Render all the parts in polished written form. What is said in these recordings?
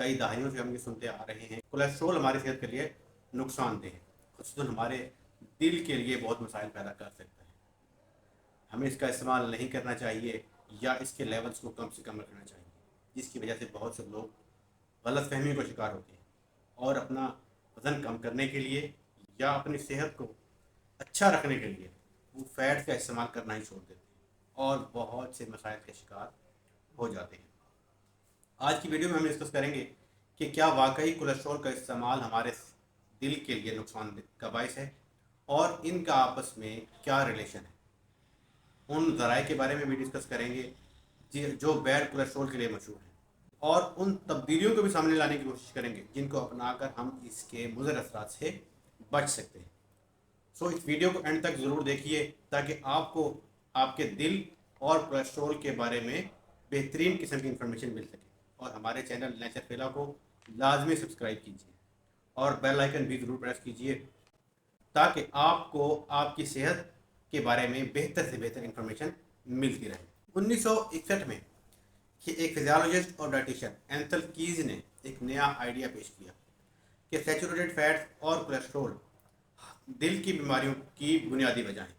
कई दहाइयों से हम ये सुनते आ रहे हैं, कोलेस्ट्रॉल हमारी सेहत के लिए नुकसानदेह है, खुसूसन हमारे दिल के लिए बहुत मसाइल पैदा कर सकता है। हमें इसका इस्तेमाल नहीं करना चाहिए या इसके लेवल्स को कम से कम रखना चाहिए, जिसकी वजह से बहुत से लोग गलतफहमी का शिकार होते हैं और अपना वज़न कम करने के लिए या अपनी सेहत को अच्छा रखने के लिए वो फैट्स का इस्तेमाल करना ही छोड़ देते हैं और बहुत से मसाइल के शिकार हो जाते हैं। आज की वीडियो में हम डिस्कस करेंगे कि क्या वाकई कोलेस्ट्रॉल का इस्तेमाल हमारे दिल के लिए नुकसान का बायस है और इनका आपस में क्या रिलेशन है। उन ज़राए के बारे में भी डिस्कस करेंगे जो बैड कोलेस्ट्रॉल के लिए मशहूर हैं और उन तब्दीलियों को भी सामने लाने की कोशिश करेंगे जिनको अपनाकर हम इसके मुज़र असरात से बच सकते हैं। सो इस वीडियो को एंड तक ज़रूर देखिए ताकि आपको आपके दिल और कोलेस्ट्रॉल के बारे में बेहतरीन किस्म की इंफॉर्मेशन मिल सके। और हमारे चैनल नेचर फेला को लाजमी सब्सक्राइब कीजिए और बेल आइकन भी ज़रूर प्रेस कीजिए ताकि आपको आपकी सेहत के बारे में बेहतर से बेहतर इंफॉर्मेशन मिलती रहे। 1961 में एक फिजियोलॉजिस्ट और डाइटिशियन एंथल कीज ने एक नया आइडिया पेश किया कि सैचुरेटेड फैट्स और कोलेस्ट्रॉल दिल की बीमारियों की बुनियादी वजह हैं।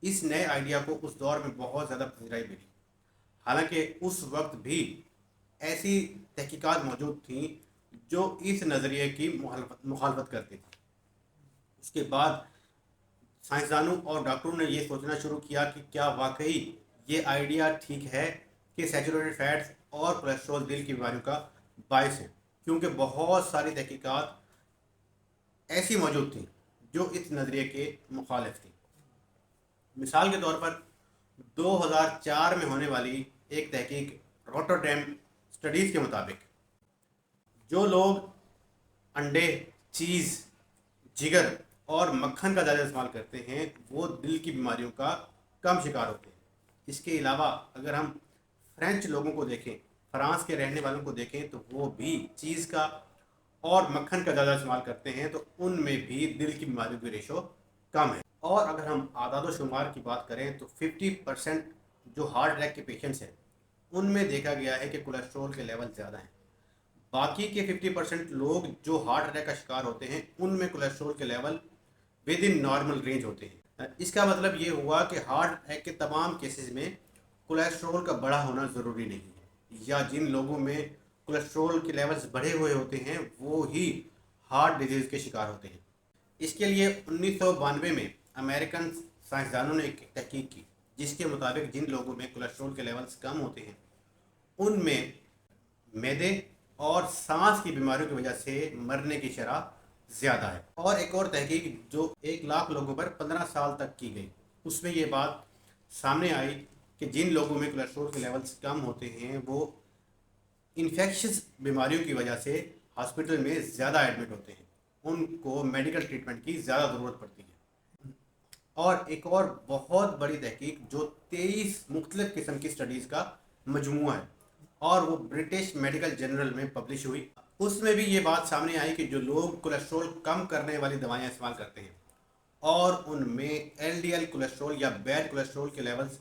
इस नए आइडिया को उस दौर में बहुत ज़्यादा पसंदीदा मिली, हालांकि उस वक्त भी ऐसी तहकीकात मौजूद थीं जो इस नज़रिए की मुखालफत करती थी। उसके बाद साइंसदानों और डॉक्टरों ने यह सोचना शुरू किया कि क्या वाकई ये आइडिया ठीक है कि सैचुरेटेड फैट्स और कोलेस्ट्रॉल दिल की बीमारियों का बायस है, क्योंकि बहुत सारी तहकीकात ऐसी मौजूद थी जो इस नज़रिए के मुखालिफ थी। मिसाल के तौर पर 2004 में होने वाली एक तहकीक रॉटरडैम स्टडीज़ के मुताबिक जो लोग अंडे, चीज़, जिगर और मक्खन का ज़्यादा इस्तेमाल करते हैं वो दिल की बीमारियों का कम शिकार होते हैं। इसके अलावा अगर हम फ्रेंच लोगों को देखें, फ्रांस के रहने वालों को देखें तो वो भी चीज़ का और मक्खन का ज़्यादा इस्तेमाल करते हैं तो उनमें भी दिल की बीमारियों की रेशो कम है। और अगर हम आदाद व शुमार की बात करें तो 50% जो हार्ट अटैक के पेशेंट्स हैं उनमें देखा गया है कि कोलेस्ट्रॉल के लेवल ज़्यादा हैं। बाकी के 50% लोग जो हार्ट अटैक का शिकार होते हैं उनमें कोलेस्ट्रॉल के level with in normal range होते हैं। इसका मतलब ये हुआ कि हार्ट अटैक के तमाम केसेस में कोलेस्ट्रॉल का बढ़ा होना ज़रूरी नहीं है, या जिन लोगों में कोलेस्ट्रॉल के लेवल्स बढ़े हुए होते हैं वो ही हार्ट डिजीज़ के शिकार होते हैं। इसके लिए 1992 में अमेरिकन साइंसदानों ने एक तहकीक की जिसके मुताबिक जिन लोगों में कोलेस्ट्रॉल के लेवल्स कम होते हैं उनमें मैदे और सांस की बीमारियों की वजह से मरने की शरह ज़्यादा है। और एक और तहकीक जो 1 लाख लोगों पर 15 साल तक की गई उसमें ये बात सामने आई कि जिन लोगों में कोलेस्ट्रॉल के लेवल्स कम होते हैं वो इन्फेक्शस बीमारियों की वजह से हॉस्पिटल में ज़्यादा एडमिट होते हैं, उनको मेडिकल ट्रीटमेंट की ज़्यादा ज़रूरत पड़ती है। और एक और बहुत बड़ी तहकीक जो 23 मुख्तलिफ किस्म की स्टडीज़ का मजमूआ है और वो ब्रिटिश मेडिकल जर्नल में पब्लिश हुई, उसमें भी ये बात सामने आई कि जो लोग कोलेस्ट्रॉल कम करने वाली दवाएं इस्तेमाल करते हैं और उनमें LDL कोलेस्ट्रॉल या बैड कोलेस्ट्रॉल के लेवल्स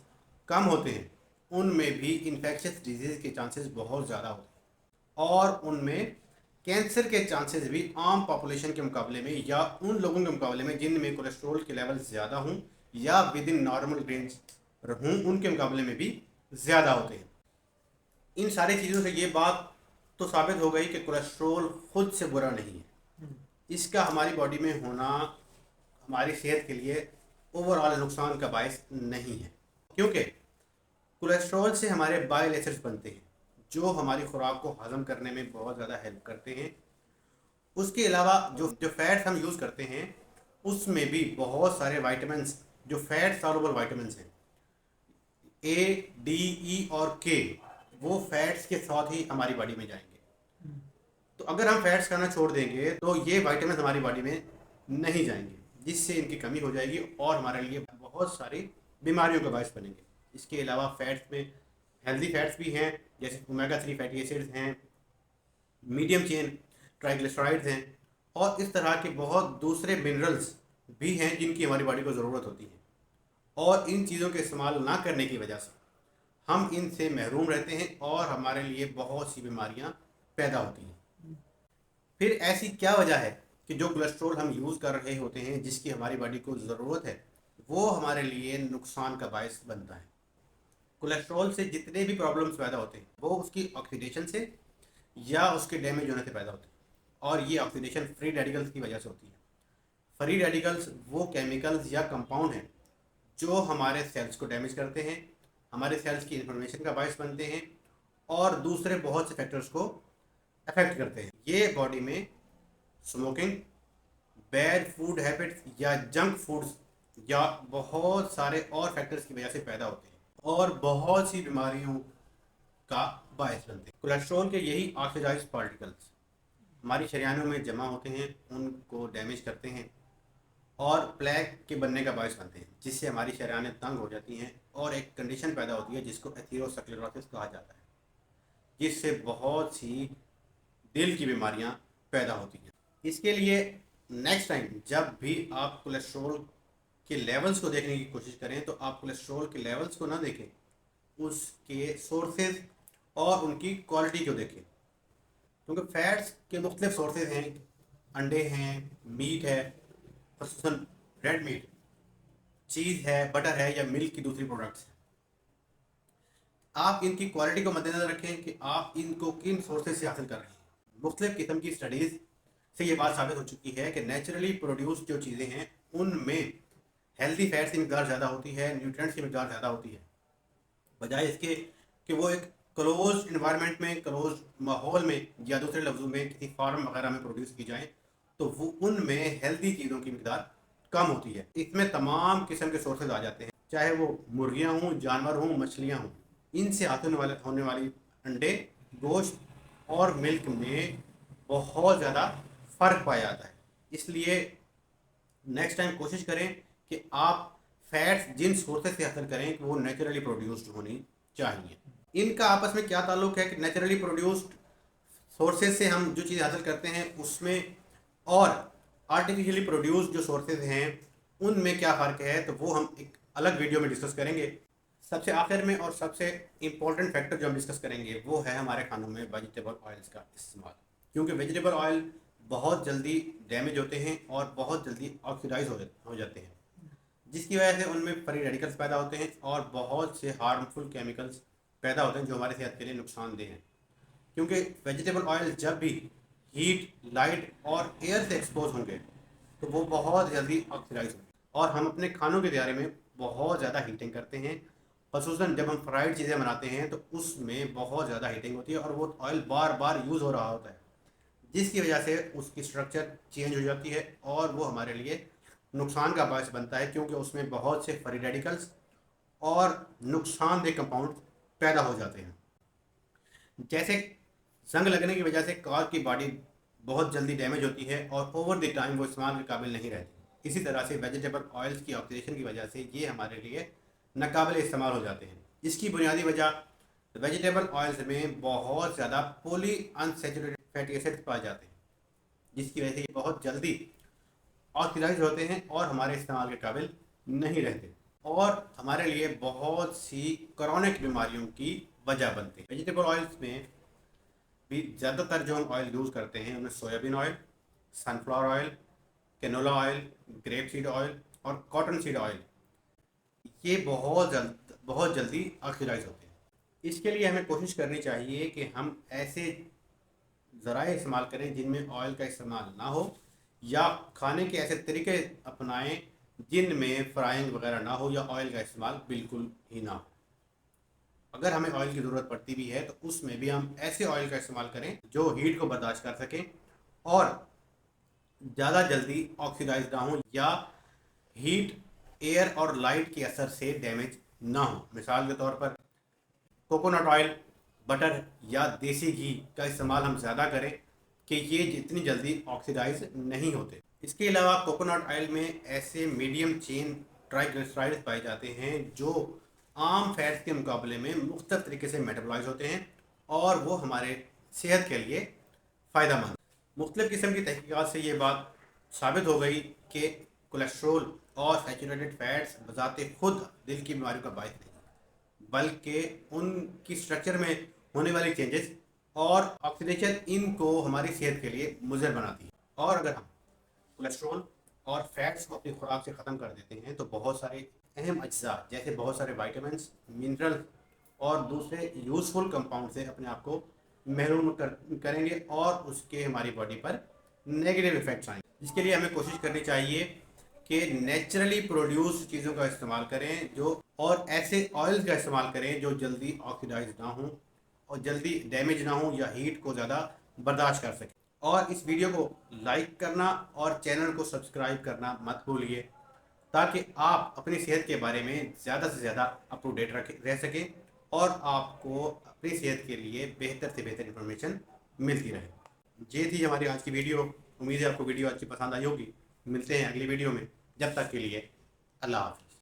कम होते हैं उनमें भी इन्फेक्शस डिजीज़ के चांसेस बहुत ज़्यादा होते हैं और उनमें कैंसर के चांसेस भी आम पॉपुलेशन के मुकाबले में या उन लोगों के मुकाबले में जिनमें कोलेस्ट्रॉल के लेवल ज़्यादा हों या विद इन नॉर्मल रेंज रहूँ उनके मुकाबले में भी ज़्यादा होते हैं। इन सारी चीज़ों से ये बात तो साबित हो गई कि कोलेस्ट्रॉल खुद से बुरा नहीं है, इसका हमारी बॉडी में होना हमारी सेहत के लिए ओवरऑल नुकसान का बायस नहीं है, क्योंकि कोलेस्ट्रॉल से हमारे बाइल एसिड्स बनते हैं जो हमारी खुराक को हजम करने में बहुत ज़्यादा हेल्प करते हैं। उसके अलावा जो फैट्स हम यूज़ करते हैं उसमें भी बहुत सारे वाइटामिन्स जो फैट सॉल्युबल वाइटामिन्स हैं A, D, E और K वो फैट्स के साथ ही हमारी बॉडी में जाएंगे। तो अगर हम फैट्स खाना छोड़ देंगे तो ये वाइटामिन हमारी बॉडी में नहीं जाएंगे जिससे इनकी कमी हो जाएगी और हमारे लिए बहुत सारी बीमारियों का बायस बनेंगे। इसके अलावा फैट्स में हेल्दी फैट्स भी हैं जैसे ओमेगा 3 फैटी एसिड्स हैं, मीडियम चेन ट्राइग्लिसराइड्स हैं और इस तरह के बहुत दूसरे मिनरल्स भी हैं जिनकी हमारी बॉडी को ज़रूरत होती है। और इन चीज़ों के इस्तेमाल ना करने की वजह से हम इनसे महरूम रहते हैं और हमारे लिए बहुत सी बीमारियां पैदा होती है। फिर ऐसी क्या वजह है कि जो कोलेस्ट्रॉल हम यूज़ कर रहे होते हैं, जिसकी हमारी बॉडी को ज़रूरत है, वो हमारे लिए नुकसान का बायस बनता है। कोलेस्ट्रॉल से जितने भी प्रॉब्लम्स पैदा होते हैं वो उसकी ऑक्सीडेशन से या उसके डैमेज होने से पैदा होते हैं, और ये ऑक्सीडेशन फ्री रेडिकल्स की वजह से होती है। फ्री रेडिकल्स वो केमिकल्स या कंपाउंड हैं जो हमारे सेल्स को डैमेज करते हैं, हमारे सेल्स की इन्फॉर्मेशन का बायस बनते हैं और दूसरे बहुत से फैक्टर्स को अफेक्ट करते हैं। ये बॉडी में स्मोकिंग, बैड फूड हैबिट्स या जंक फूड्स या बहुत सारे और फैक्टर्स की वजह से पैदा होते हैं और बहुत सी बीमारियों का बायस बनते हैं। कोलेस्ट्रॉल के यही ऑक्सीडाइज्ड पार्टिकल्स हमारी शरीरों में जमा होते हैं, उनको डैमेज करते हैं और प्लेग के बनने का बायस बनते हैं, जिससे हमारी शरीरें तंग हो जाती हैं और एक कंडीशन पैदा होती है जिसको एथेरोस्क्लेरोसिस कहा जाता है, जिससे बहुत सी दिल की बीमारियां पैदा होती हैं। इसके लिए नेक्स्ट टाइम जब भी आप कोलेस्ट्रॉल के लेवल्स को देखने की कोशिश करें तो आप कोलेस्ट्रॉल के लेवल्स को ना देखें, उसके सोर्सेज और उनकी क्वालिटी को देखें, क्योंकि फैट्स के मुख्तलिफ सोर्सेज हैं। अंडे हैं, मीट है, खसूसन रेड मीट, चीज़ है, बटर है या मिल्क की दूसरी प्रोडक्ट्स हैं। आप इनकी क्वालिटी को मद्देनजर रखें कि आप इनको किन सोर्सेज से हासिल कर रहे हैं। मुख्तलिफ किस्म की स्टडीज़ से ये बात साबित हो चुकी है कि नेचुरली प्रोड्यूस जो चीज़ें हैं उनमें हेल्दी फैट्स की मकदार ज़्यादा होती है, न्यूट्रिएंट्स की मकदार ज़्यादा होती है, बजाय इसके कि वो एक क्लोज इन्वायरमेंट में, क्लोज माहौल में या दूसरे लफ्ज़ों में किसी फार्म वगैरह में प्रोड्यूस की जाए तो वो उनमें हेल्दी चीज़ों की मकदार कम होती है। इसमें तमाम किस्म के सोर्सेज आ जाते हैं, चाहे वो मुर्गियाँ हों, जानवर हों, मछलियाँ हों। इनसे हासिल होने वाली अंडे, गोश्त और मिल्क में बहुत ज़्यादा फ़र्क पाया जाता है। इसलिए नेक्स्ट टाइम कोशिश करें कि आप फैट्स जिन सोर्सेज से हासिल करें कि वो नेचुरली प्रोड्यूस्ड होनी चाहिए। इनका आपस में क्या ताल्लुक है कि नेचुरली प्रोड्यूस्ड सोर्सेज से हम जो चीज़ हासिल करते हैं उसमें और आर्टिफिशियली प्रोड्यूस्ड जो सोर्सेज हैं उनमें क्या फ़र्क है, तो वो हम एक अलग वीडियो में डिस्कस करेंगे। सबसे आखिर में और सबसे इम्पोर्टेंट फैक्टर जो हम डिस्कस करेंगे वो है हमारे खानों में वेजिटेबल ऑयल्स का इस्तेमाल, क्योंकि वेजिटेबल ऑयल बहुत जल्दी डैमेज होते हैं और बहुत जल्दी ऑक्सीडाइज हो जाते हैं, जिसकी वजह से उनमें फ्री रेडिकल्स पैदा होते हैं और बहुत से हार्मफुल केमिकल्स पैदा होते हैं जो हमारे सेहत के लिए नुकसानदेह हैं। क्योंकि वेजिटेबल ऑयल जब भी हीट, लाइट और एयर से एक्सपोज होंगे तो वो बहुत जल्दी ऑक्सीडाइज होंगे, और हम अपने खानों के दायरे में बहुत ज़्यादा हीटिंग करते हैं। ख़ुसूसन जब हम फ्राइड चीज़ें बनाते हैं तो उसमें बहुत ज़्यादा हीटिंग होती है और वो ऑयल बार बार यूज़ हो रहा होता है, जिसकी वजह से उसकी स्ट्रक्चर चेंज हो जाती है और वो हमारे लिए नुकसान का बायस बनता है, क्योंकि उसमें बहुत से फ्री रेडिकल्स और नुकसानदेह कंपाउंड पैदा हो जाते हैं। जैसे जंग लगने की वजह से कार की बॉडी बहुत जल्दी डैमेज होती है और ओवर द टाइम वो इस्तेमाल के काबिल नहीं रहती। इसी तरह से वेजिटेबल ऑयल्स की ऑक्सीडेशन की वजह से ये हमारे लिए नाकाबिल इस्तेमाल हो जाते हैं। इसकी बुनियादी वजह वेजिटेबल ऑयल्स में बहुत ज़्यादा पॉली अनसैचुरेटेड फैटी एसिड्स पाए जाते हैं, जिसकी वजह से ये बहुत जल्दी ऑक्सीडाइज होते हैं और हमारे इस्तेमाल के काबिल नहीं रहते और हमारे लिए बहुत सी क्रॉनिक बीमारियों की वजह बनते हैं। वेजिटेबल ऑयल्स में भी ज़्यादातर जो हम ऑयल यूज़ करते हैं उनमें soybean oil, sunflower oil, canola oil, grape seed oil और कॉटन सीड ऑयल, ये बहुत जल्दी ऑक्सीडाइज होते हैं। इसके लिए हमें कोशिश करनी चाहिए कि हम ऐसे ज़राए इस्तेमाल करें जिनमें ऑयल का इस्तेमाल ना हो, या खाने के ऐसे तरीके अपनाएं जिनमें फ्राइंग वगैरह ना हो या ऑयल का इस्तेमाल बिल्कुल ही ना हो। अगर हमें ऑयल की ज़रूरत पड़ती भी है तो उसमें भी हम ऐसे ऑयल का इस्तेमाल करें जो हीट को बर्दाश्त कर सकें और ज़्यादा जल्दी ऑक्सीडाइज ना हो या हीट, एयर और लाइट के असर से डैमेज ना हो। मिसाल के तौर पर कोकोनट ऑयल, बटर या देसी घी का इस्तेमाल हम ज़्यादा करें कि ये जितनी जल्दी ऑक्सीडाइज नहीं होते। इसके अलावा कोकोनट ऑयल में ऐसे मीडियम चेन ट्राइग्लिसराइड्स पाए जाते हैं जो आम फैट्स के मुकाबले में मुख्तलिफ तरीके से मेटाबोलाइज होते हैं और वो हमारे सेहत के लिए फ़ायदेमंद। मुख्तलिफ किस्म की तहकीकात से ये बात साबित हो गई कि कोलेस्ट्रोल और सैचुरेटेड फैट्स बजाते खुद दिल की बीमारियों का बायस नहीं, बल्कि उनकी स्ट्रक्चर में होने वाली चेंजेस اور آکसीडेशन इनको हमारी सेहत के लिए मुज़र बनाती है। और अगर हम कोलेस्ट्रॉल और फैट्स को अपनी खुराक से ख़त्म कर देते हैं तो बहुत सारे अहम अज्जा जैसे बहुत सारे वाइटामिन, मिनरल और दूसरे यूज़फुल कंपाउंड से अपने आप को महरूम करेंगे और उसके हमारी बॉडी पर नेगेटिव इफेक्ट्स आएंगे। इसके लिए हमें कोशिश करनी चाहिए कि नेचुरली प्रोड्यूस चीज़ों का इस्तेमाल करें और ऐसे ऑयल्स का इस्तेमाल करें जो जल्दी ऑक्सीडाइज ना हो और जल्दी डैमेज ना हो या हीट को ज़्यादा बर्दाश्त कर सके। और इस वीडियो को लाइक करना और चैनल को सब्सक्राइब करना मत भूलिए, ताकि आप अपनी सेहत के बारे में ज़्यादा से ज़्यादा अप टू डेट रह सकें और आपको अपनी सेहत के लिए बेहतर से बेहतर इन्फॉर्मेशन मिलती रहे। ये थी हमारी आज की वीडियो। उम्मीद है आपको वीडियो अच्छी पसंद आई होगी। मिलते हैं अगली वीडियो में, जब तक के लिए अल्लाह हाफ़िज़।